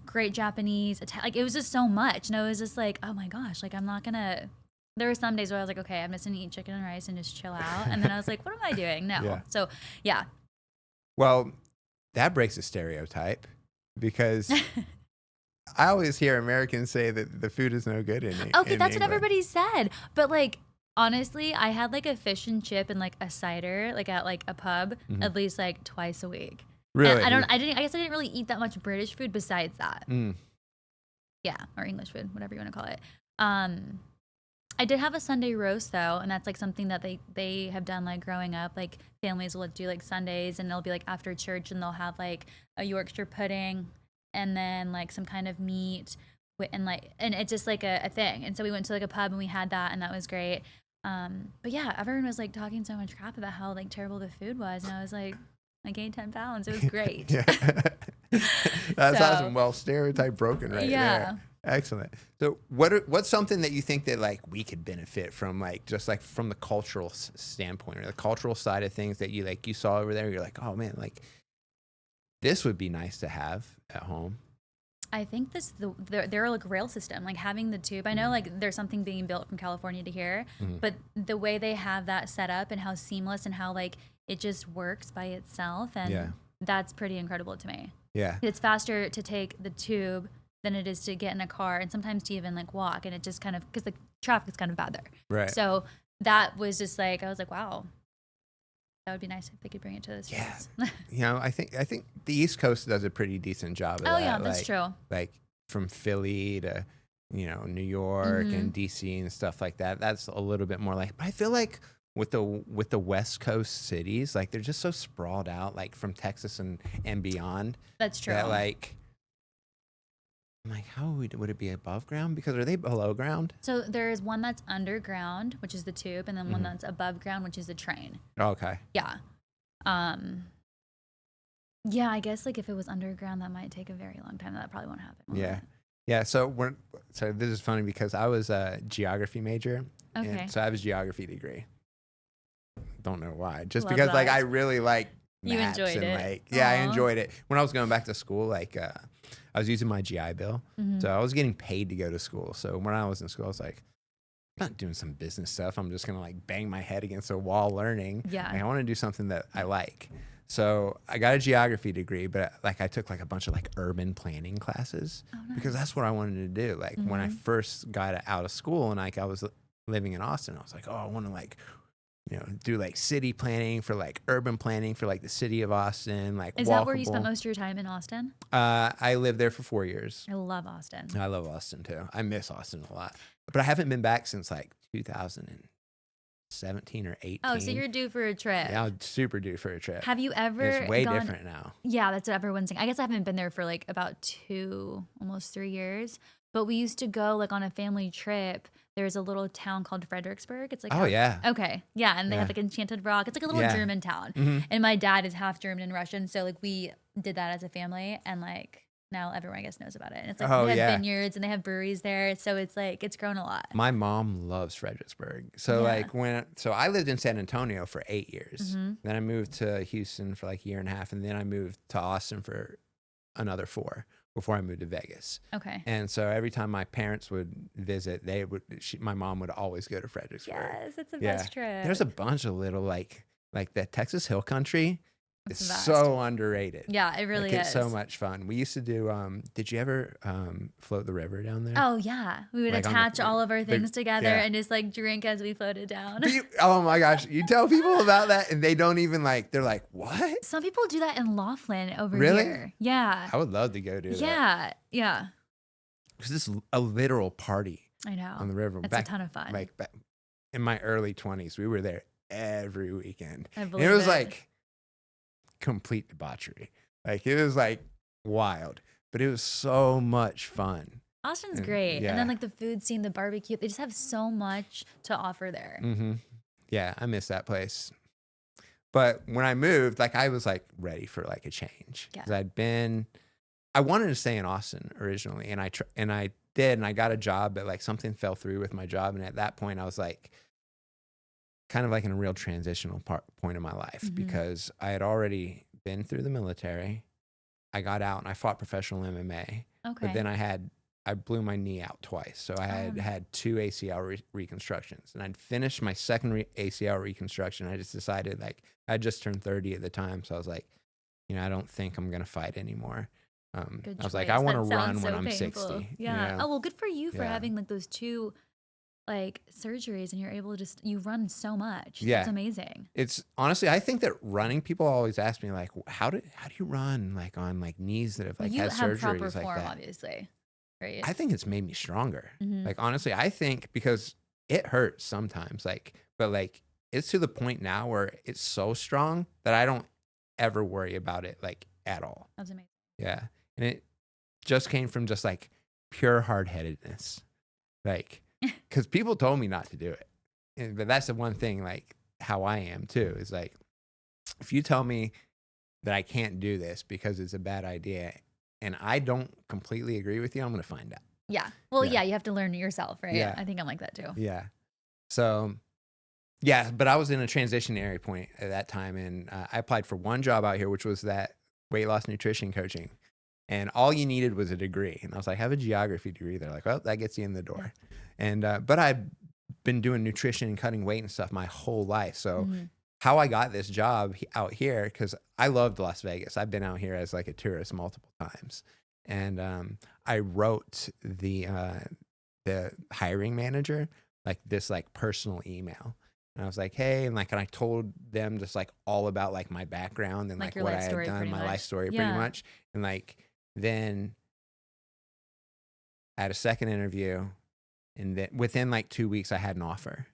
great Japanese, like it was just so much. And I was just like, oh my gosh, like I'm not gonna. There were some days where I was like, okay, I'm just gonna eat chicken and rice and just chill out. And then I was like, what am I doing? No. Yeah. So yeah. Well, that breaks a stereotype because I always hear Americans say that the food is no good in England. Okay, that's what everybody said. But like honestly, I had like a fish and chip and like a cider like at like a pub at least like twice a week. Really? And I guess I didn't really eat that much British food besides that. Yeah, or English food, whatever you want to call it. I did have a Sunday roast though, and that's like something that they have done like growing up. Like families will do like Sundays, and they'll be like after church, and they'll have like a Yorkshire pudding, and then like some kind of meat, and it's just like a thing. And so we went to like a pub and we had that, and that was great. But yeah, everyone was like talking so much crap about how like terrible the food was, and I was like, I gained 10 pounds. It was great. That's awesome. Well, stereotype broken right there. Excellent. So what's something that you think that like we could benefit from, like just like from the cultural standpoint or the cultural side of things that you saw over there? You're like, oh man, like this would be nice to have at home. I think their like rail system, like having the tube. I know like there's something being built from California to here, but the way they have that set up and how seamless and how like it just works by itself, and that's pretty incredible to me. Yeah, it's faster to take the tube than it is to get in a car, and sometimes to even like walk, and it just kind of, because the traffic is kind of bad there. Right. So that was just like, I was like, wow, that would be nice if they could bring it to the States. Yeah. I think the East Coast does a pretty decent job of that. Oh yeah, that's true. Like from Philly to, New York and DC and stuff like that. That's a little bit more like, but I feel like with the West Coast cities, like they're just so sprawled out, like from Texas and beyond. That's true. That like, I'm like, how would it be above ground? Because are they below ground? So there's one that's underground, which is the tube, and then one that's above ground, which is the train. Okay. Yeah. Yeah, I guess like if it was underground, that might take a very long time. That probably won't happen. Yeah. Yeah. So this is funny because I was a geography major. Okay. So I have a geography degree. Don't know why. Just because like I really like maps. You enjoyed and it. Like, yeah, I enjoyed it. When I was going back to school, like I was using my GI Bill. So I was getting paid to go to school. So when I was in school, I was like, I'm not doing some business stuff. I'm just going to like bang my head against a wall learning. Yeah. Like, I want to do something that I like. So I got a geography degree, but like I took like a bunch of like urban planning classes because that's what I wanted to do. Like when I first got out of school and like I was living in Austin, I was like, oh, I want to like, do like city planning for like urban planning for like the city of Austin. Like, is that where you spent most of your time in Austin? I lived there for 4 years. I love Austin. I love Austin too. I miss Austin a lot, but I haven't been back since like 2016 17 or 18. Oh, so you're due for a trip. Yeah, I'm super due for a trip. Have you ever It's way gone? different now. Yeah, that's what everyone's saying. I guess I haven't been there for like about almost 3 years. But we used to go like on a family trip. There's a little town called Fredericksburg. It's like Oh, yeah. Okay. Yeah, and they have Yeah. like Enchanted Rock. It's like a little Yeah. German town. Mhm. And my dad is half German and Russian, so like we did that as a family, and like now everyone I guess knows about it. And it's like Oh, they have yeah. vineyards and they have breweries there, so it's like it's grown a lot. My mom loves Fredericksburg. So Yeah. like so I lived in San Antonio for 8 years. Mhm. Then I moved to Houston for like a year and a half, and then I moved to Austin for another 4 before I moved to Vegas. Okay. And so every time my parents would visit, my mom would always go to Fredericksburg. Yes, it's the Yeah. best trip. There's a bunch of little like the Texas Hill Country It's is the best. so underrated. Yeah, it really Like, it's is. so much fun. We used to do did you ever float the river down there? Oh yeah, we would Like on the- attach all of our things together yeah. and just like drink as we floated down. Oh my gosh, you tell people about that and they don't even they're like, "What?" Some people do that in Laughlin over Really? here. Yeah. I would love to go do that. Yeah. Yeah. Cuz this is a literal party I know. on the river. It's a ton of fun. Back in my early 20s, we were there every weekend. I And believe it was like complete debauchery. Like it was like wild, but it was so much fun. Austin's and- great. yeah. And then like the food scene, the barbecue, they just have so much to offer there. Mm-hmm. Yeah, I miss that place. But when I moved, like I was like ready for like a change because I wanted to stay in Austin originally, and I did, and I got a job, but like something fell through with my job, and at that point I was like, kind of like in a real transitional point in my life Mhm. because I had already been through the military. I got out and I fought professional MMA, Okay. but then I blew my knee out twice. So I had Oh. had 2 ACL reconstructions, and I'd finished my second ACL reconstruction. I just decided like I just turned 30 at the time. So I was like, I don't think I'm going to fight anymore. Good I was like, choice. I want to That run sounds when so I'm painful. 60. Yeah. Oh, well, good for you for Yeah. having like those 2 like surgeries and you're able to you run so much. Yeah. That's amazing. It's honestly, I think that running, people always ask me like, how do you run like on like knees that have Well, like you had have proper surgeries like form, that? obviously. Right. I think it's made me stronger. Mhm. Like honestly, I think because it hurts sometimes, but like it's to the point now where it's so strong that I don't ever worry about it like at all. That's amazing. Yeah. And it just came from just like pure hard-headedness. Like, because people told me not to do it. But that's the one thing, like how I am too, is like, if you tell me that I can't do this because it's a bad idea and I don't completely agree with you, I'm going to find out. Yeah. Well, Yeah. yeah, you have to learn it yourself, right? Yeah. I think I'm like that too. Yeah. So, yeah, but I was in a transitionary point at that time, and I applied for one job out here, which was that weight loss nutrition coaching. And all you needed was a degree. And I was like, I have a geography degree. They're like, well, that gets you in the door. And, but I've been doing nutrition and cutting weight and stuff my whole life. So Mhm. how I got this job out here, because I loved Las Vegas. I've been out here as like a tourist multiple times. And I wrote the hiring manager like this like personal email. And I was like, hey, and I told them just like all about like my background and Like like your what I life had story, done, pretty my much. life story Yeah. pretty much. And like then at a second interview, and then within like 2 weeks I had an offer.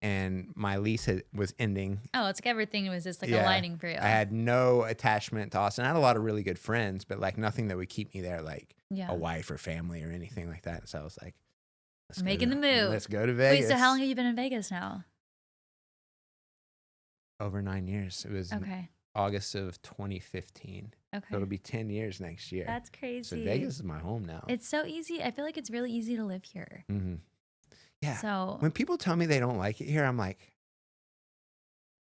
And my lease was ending. Oh, it's like everything was just like Yeah. aligning for you. I had no attachment to Austin. I had a lot of really good friends, but like nothing that would keep me there, like yeah. a wife or family or anything like that. So I was like, Making the move. Let's go to Vegas. Wait, so how long have you been in Vegas now? Over 9 years. It was in Okay. August of 2015. Okay. So it'll be 10 years next year. That's crazy. So Vegas is my home now. It's so easy. I feel like it's really easy to live here. Mm-hmm. Yeah. So When people tell me they don't like it here, I'm like,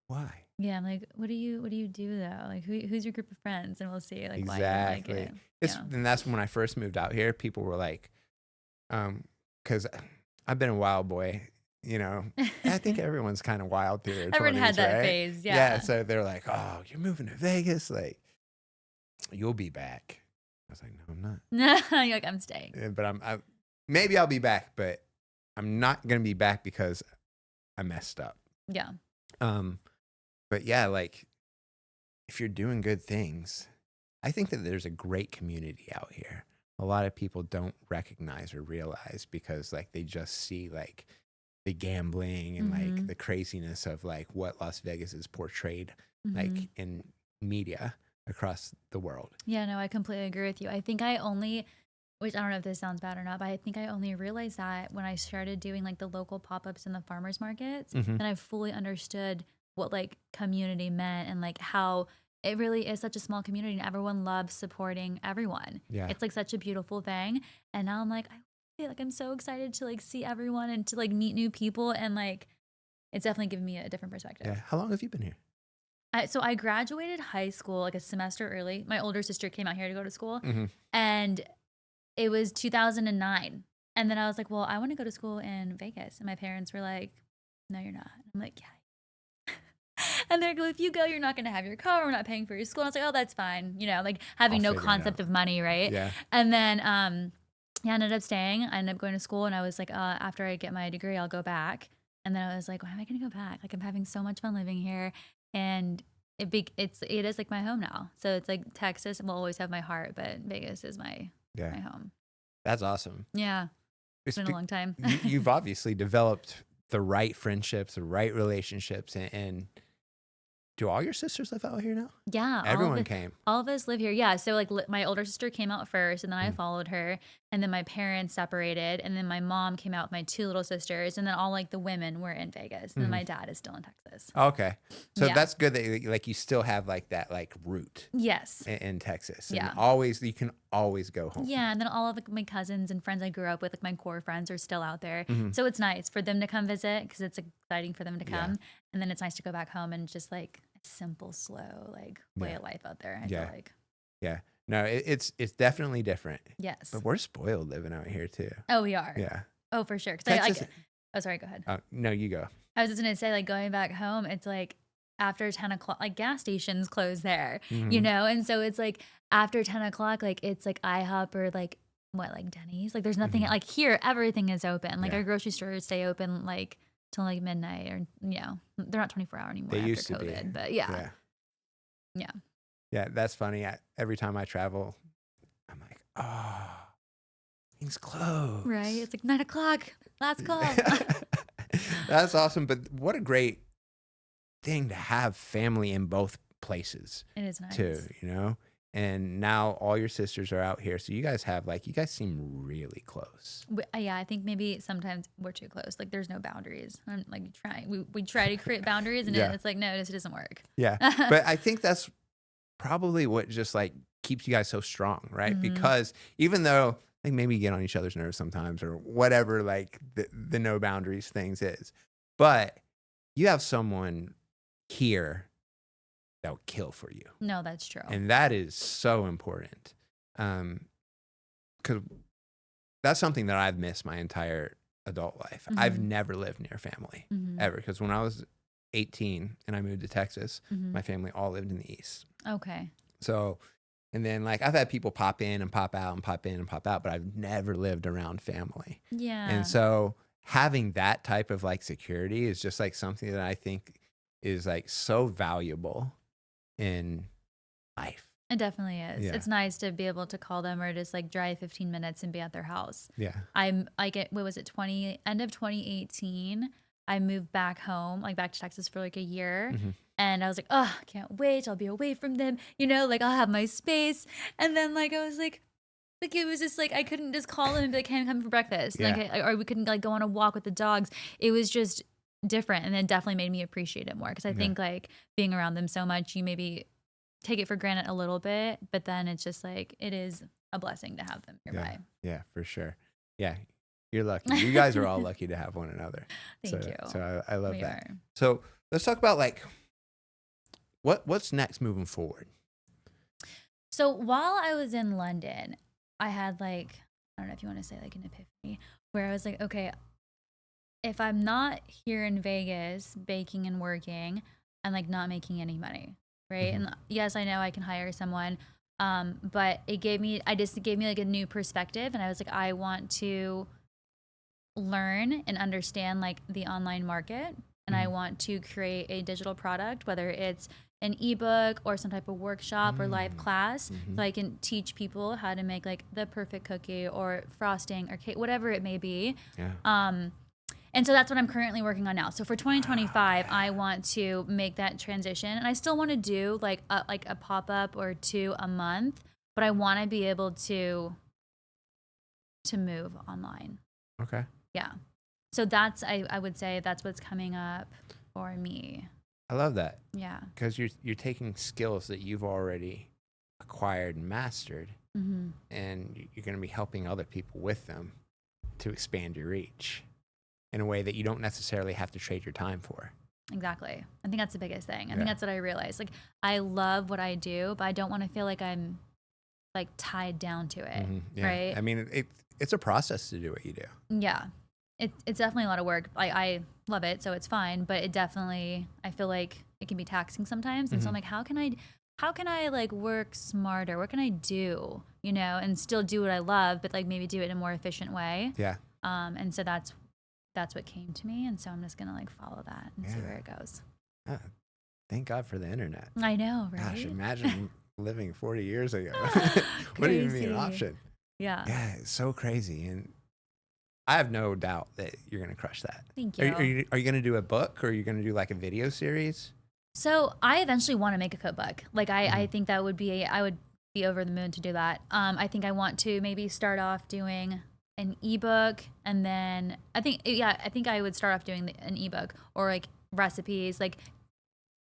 why? yeah, I'm like, what do you do though? Like, who's your group of friends? And we'll see like why you Exactly. don't like it. It's, Yeah. and that's when I first moved out here. People were like, because I've been a wild boy, I think everyone's kind of wild through their Everyone 20s, had that right? phase. Yeah. Yeah. So they're like, oh, you're moving to Vegas? Like, you'll be back. I was like, no, I'm not. You're like, I'm staying. But maybe I'll be back, but I'm not going to be back because I messed up. Yeah. But yeah, like if you're doing good things, I think that there's a great community out here. A lot of people don't recognize or realize because like they just see like the gambling and like the craziness of like what Las Vegas is portrayed like in media across the world. Yeah, no, I completely agree with you. I think which I don't know if this sounds bad or not, but I think I only realized that when I started doing like the local pop-ups in the farmers markets, and I fully understood what like community meant and like how it really is such a small community and everyone loves supporting everyone. Yeah. It's like such a beautiful thing. And now I'm like, I'm so excited to like see everyone and to like meet new people, and like it's definitely given me a different perspective. Yeah. How long have you been here? So I graduated high school like a semester early. My older sister came out here to go to school, and it was 2009. And then I was like, well, I want to go to school in Vegas. And my parents were like, no, you're not. I'm like, yeah. And they're like, well, if you go, you're not going to have your car. We're not paying for your school. And I was like, oh, that's fine. You know, like having no concept of money, right? Yeah. And then I ended up staying. I ended up going to school. And I was like, after I get my degree, I'll go back. And then I was like, why am I going to go back? Like, I'm having so much fun living here. And it is like my home now. So it's like Texas will always have my heart, but Vegas is my home. That's awesome. Yeah. It's been a long time. You've obviously developed the right friendships, the right relationships, and do all your sisters live out here now? Yeah. Everyone came. All of us live here. Yeah. So like my older sister came out first, and then I followed her, and then my parents separated, and then my mom came out with my two little sisters, and then all like the women were in Vegas, and then my dad is still in Texas. Okay. So that's good that like you still have like that like root. Yes. In Texas. And Yeah. you can always go home. Yeah. And then all of like, my cousins and friends I grew up with, like my core friends, are still out there. So it's nice for them to come visit because it's exciting for them to come. Yeah. And then it's nice to go back home and just like a simple, slow like way of life out there. I feel like. Yeah. No, it's definitely different. Yes. But we're spoiled living out here too. Oh, we are. Yeah. Oh, for sure. Oh, sorry. Go ahead. No, you go. I was just gonna say, like going back home, it's like after 10 o'clock, like gas stations close there, you know? And so it's like after 10 o'clock, like it's like IHOP or like Denny's. Like there's nothing like here, everything is open. Like our grocery stores stay open like till like midnight, or they're not 24-hour anymore. They after used to COVID, be. but yeah. Yeah, that's funny. Every time I travel, I'm like, oh, things closed. Right. It's like 9 o'clock. Last call. That's awesome. But what a great thing to have family in both places. It is nice. Too, you know? And now all your sisters are out here. So you guys seem really close. Yeah, I think maybe sometimes we're too close. Like there's no boundaries. I'm like trying. We try to create boundaries, and it's like, no, it doesn't work. Yeah. But I think that's probably what just like keeps you guys so strong, right? Because even though like maybe you get on each other's nerves sometimes or whatever, like the no boundaries things is, but you have someone here that will kill for you. No, that's true. And that is so important. Because that's something that I've missed my entire adult life. I've never lived near family ever. Because when I was 18 and I moved to Texas, my family all lived in the East. Okay. So, and then like I've had people pop in and pop out and pop in and pop out, but I've never lived around family. Yeah. And so having that type of like security is just like something that I think is like so valuable in life. It definitely is. Yeah. It's nice to be able to call them or just like drive 15 minutes and be at their house. Yeah. What was it, end of 2018, I moved back home, like back to Texas for like a year. And I was like, oh, I can't wait. I'll be away from them. Like I'll have my space. And then like, I was like it was just like, I couldn't just call them and be like, hey, I'm coming for breakfast. Yeah. Like, or we couldn't like go on a walk with the dogs. It was just different. And it definitely made me appreciate it more. Cause I think like being around them so much, you maybe take it for granted a little bit, but then it's just like, it is a blessing to have them nearby. Yeah, for sure. Yeah. You're lucky. You guys are all lucky to have one another. Thank you. So I love that. Are. So let's talk about like what's next moving forward. So while I was in London, I had like, I don't know if you want to say like an epiphany, where I was like, okay, if I'm not here in Vegas baking and working, I'm like not making any money, right? And yes, I know I can hire someone, but it gave me like a new perspective, and I was like, I want to learn and understand like the online market, and I want to create a digital product, whether it's an ebook or some type of workshop or live class, so I can teach people how to make like the perfect cookie or frosting or cake, whatever it may be. Yeah. And so that's what I'm currently working on now. So for 2025, I want to make that transition, and I still want to do like a pop-up or two a month, but I want to be able to move online. Okay. Yeah. So that's I would say that's what's coming up for me. I love that. Yeah. Because you're taking skills that you've already acquired and mastered, and you're going to be helping other people with them to expand your reach in a way that you don't necessarily have to trade your time for. Exactly. I think that's the biggest thing. I think that's what I realized. Like, I love what I do, but I don't want to feel like I'm like tied down to it. Right. I mean, it's a process to do what you do. Yeah. It's definitely a lot of work. I love it, so it's fine, but it definitely, I feel like it can be taxing sometimes. And so I'm like, how can I like work smarter? What can I do, and still do what I love, but like maybe do it in a more efficient way. Yeah. And so that's what came to me. And so I'm just going to like follow that and see where it goes. Thank God for the internet. I know, right? Gosh, imagine living 40 years ago. Wouldn't even be an option. Yeah. Yeah, it's so crazy. And I have no doubt that you're going to crush that. Thank you. Are you going to do a book, or are you going to do like a video series? So I eventually want to make a cookbook. Like I think that would be, I would be over the moon to do that. I think I want to maybe start off doing an ebook, and then I think I would start off doing an ebook or like recipes, like,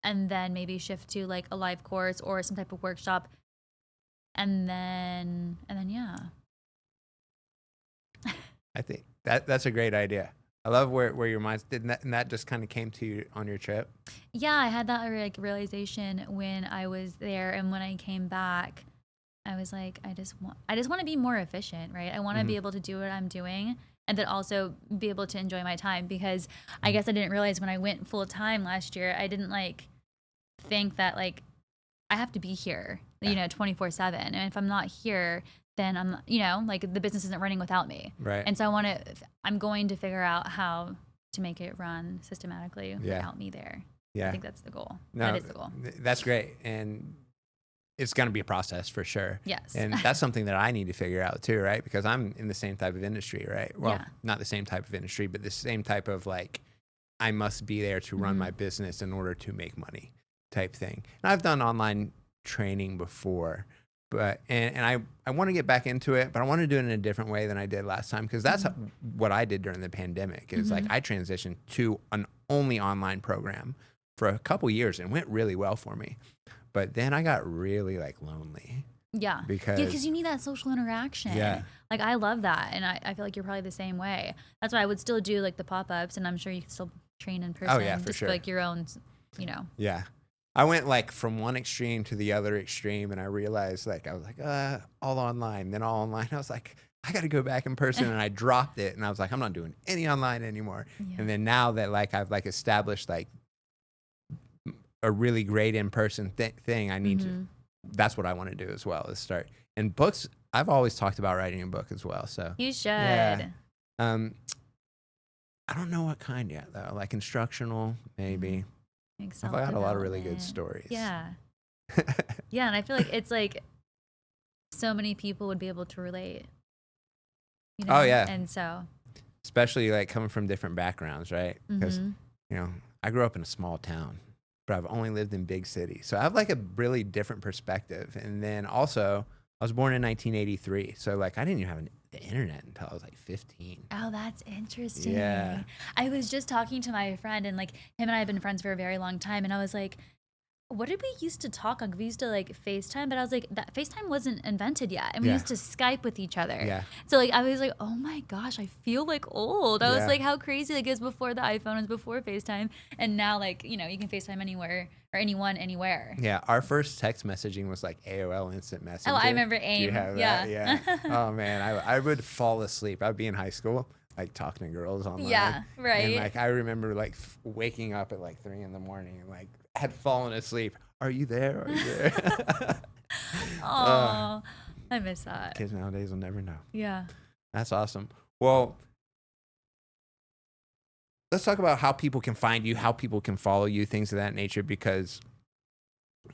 and then maybe shift to like a live course or some type of workshop. And then yeah. I think that's a great idea. I love where your mind's and that just kind of came to you on your trip. Yeah, I had that like realization when I was there, and when I came back, I was like, I just want to be more efficient, right? I want to be able to do what I'm doing, and then also be able to enjoy my time, because I guess I didn't realize when I went full time last year, I didn't like think that like I have to be here, 24/7, and if I'm not here, then I'm, like the business isn't running without me. Right. And so I'm going to figure out how to make it run systematically without me there. Yeah. I think that's the goal. No, that is the goal. That's great. And it's going to be a process for sure. Yes. And that's something that I need to figure out too, right? Because I'm in the same type of industry, right? Well, not the same type of industry, but the same type of like, I must be there to run my business in order to make money type thing. And I've done online training before, but and I want to get back into it, but I want to do it in a different way than I did last time, because that's what I did during the pandemic. Is like I transitioned to an only online program for a couple years, and went really well for me. But then I got really like lonely. Yeah. Because you need that social interaction. Yeah. Like I love that, and I feel like you're probably the same way. That's why I would still do like the pop-ups, and I'm sure you can still train in person. Oh yeah, for sure. Like your own, Yeah. I went like from one extreme to the other extreme, and I realized like I was like all online, then all online. I was like, I got to go back in person, and I dropped it, and I was like, I'm not doing any online anymore. Yeah. And then now that like I've like established like a really great in-person thing, I need to. That's what I want to do as well, is start. And books, I've always talked about writing a book as well. So you should. Yeah. I don't know what kind yet though. Like instructional, maybe. I've got a lot of really good stories. Yeah. Yeah, and I feel like it's like so many people would be able to relate. Oh yeah. And so, especially like coming from different backgrounds, right? Because I grew up in a small town, but I've only lived in big cities, so I have like a really different perspective. And then also, I was born in 1983, so like I didn't even have the internet until I was like 15. Oh, that's interesting. Yeah. I was just talking to my friend, and like him and I have been friends for a very long time, and I was like, what did we used to talk on? We used to like FaceTime, but I was like, that FaceTime wasn't invented yet. And we used to Skype with each other. Yeah. So like, I was like, oh my gosh, I feel like old. I was like, how crazy like it was before the iPhone, was before FaceTime. And now like, you can FaceTime anywhere or anyone, anywhere. Yeah. Our first text messaging was like AOL Instant Messenger. Oh, I remember AIM. Do you have that? Yeah. Oh man, I would fall asleep. I'd be in high school, like talking to girls online. Yeah, right. And like, I remember like waking up at like 3 a.m. and like, had fallen asleep. Are you there? Are you there? Oh, I miss that. Kids nowadays will never know. Yeah. That's awesome. Well, let's talk about how people can find you, how people can follow you, things of that nature, because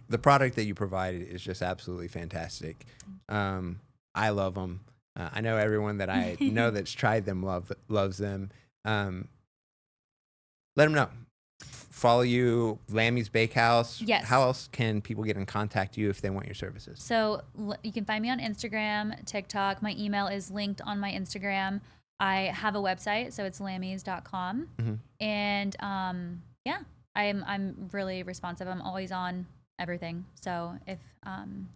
the product that you provided is just absolutely fantastic. I love them. I know everyone that I know that's tried them loves them. let them know. Follow you, Lamiya's Bakehouse. Yes. How else can people get in contact with you if they want your services? So you can find me on Instagram, TikTok. My email is linked on my Instagram. I have a website, so it's lammies.com. And yeah, I'm really responsive. I'm always on everything. So if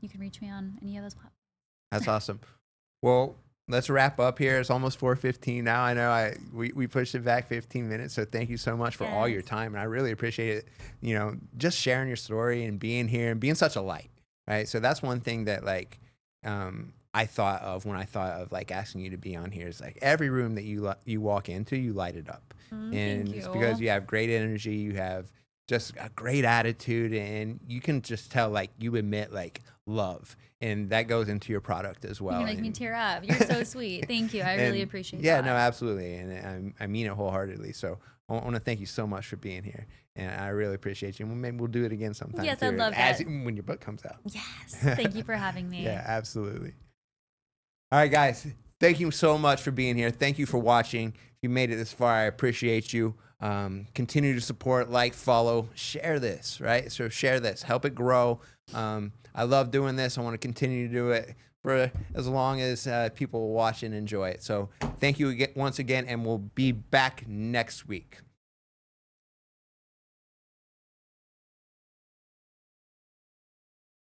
you can reach me on any of those platforms. That's awesome. Well, let's wrap up here. It's almost 4:15 now. I know we pushed it back 15 minutes. So thank you so much for all your time. And I really appreciate it. You know, just sharing your story and being here and being such a light, right? So that's one thing that like I thought of when I thought of like asking you to be on here is like every room that you walk into, you light it up. And it's because you have great energy, you have just a great attitude, and you can just tell like you emit like love, and that goes into your product as well. You make me tear up. You're so sweet. Thank you. I really appreciate that. Yeah, no, absolutely. And I mean it wholeheartedly. So I want to thank you so much for being here. And I really appreciate you. And maybe we'll do it again sometime. Yes, too, I'd love that. When your book comes out. Yes. Thank you for having me. Yeah, absolutely. All right, guys. Thank you so much for being here. Thank you for watching. If you made it this far, I appreciate you. Continue to support, like, follow, share this, right? So share this, help it grow. I love doing this. I want to continue to do it for as long as people will watch and enjoy it. So thank you again, once again, and we'll be back next week.